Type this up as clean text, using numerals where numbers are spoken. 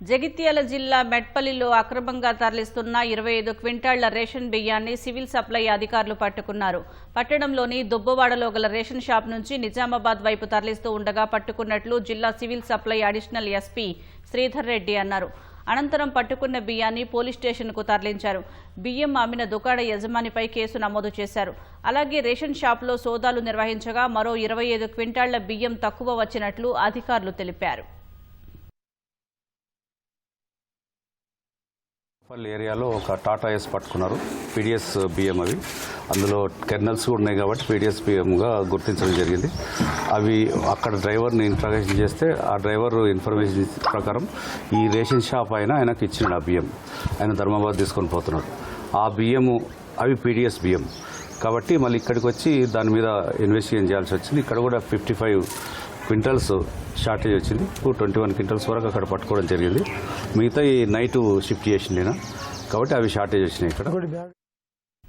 జగిత్యాల జిల్లా మెట్పల్లిలో అక్రమంగా తరలిస్తున్న 25 క్వింటాళ్ల రేషన్ బియ్యాన్ని సివిల్ సప్లై అధికారులు పట్టుకున్నారు. పట్టణంలోని దుబ్బవాడలో గల రేషన్ షాప్ నుంచి నిజామాబాద్ వైపు తరలిస్తూ ఉండగా పట్టుకున్నట్లు జిల్లా civil supply additional SP Sridhar Reddy అన్నారు. అనంతరం పట్టుకున్న బియ్యాన్ని పోలీస్ స్టేషన్కు తరలించారు. బియ్యం అమ్మిన దుకాణ యజమానిపై కేసు నమోదు చేశారు. అలాగే రేషన్ షాప్లో సోదాలు నిర్వహించగా మరో 25 క్వింటాళ్ల బియ్యం తక్కువ వచ్చినట్లు అధికారులు తెలిపారు. ఏరియాలో ఒక టాటా ఎస్ పట్టుకున్నారు. పీడిఎస్ బియ్యం అవి, అందులో కెర్నల్స్ కూడా ఉన్నాయి కాబట్టి పీడిఎస్ బియ్యంగా గుర్తించడం జరిగింది. అవి అక్కడ డ్రైవర్ని ఇంట్రాగేషన్ చేస్తే ఆ డ్రైవర్ ఇన్ఫర్మేషన్ ప్రకారం ఈ రేషన్ షాప్ ఆయనకు ఇచ్చినాడు. ఆ బియ్యం ఆయన ధర్మాబాద్ తీసుకొని పోతున్నాడు. ఆ బియ్యము అవి పీడిఎస్ బియ్యం కాబట్టి మళ్ళీ ఇక్కడికి వచ్చి దాని మీద ఇన్వెస్టిగేషన్ చేయాల్సి వచ్చింది. ఇక్కడ కూడా 55 క్వింటల్స్ షార్టేజ్ వచ్చింది. 21 క్వింటల్స్ వరకు అక్కడ పట్టుకోవడం జరిగింది. మిగతా ఈ నైట్ షిఫ్ట్ చేసింది కాబట్టి అవి షార్టేజ్ వచ్చినాయి ఇక్కడ.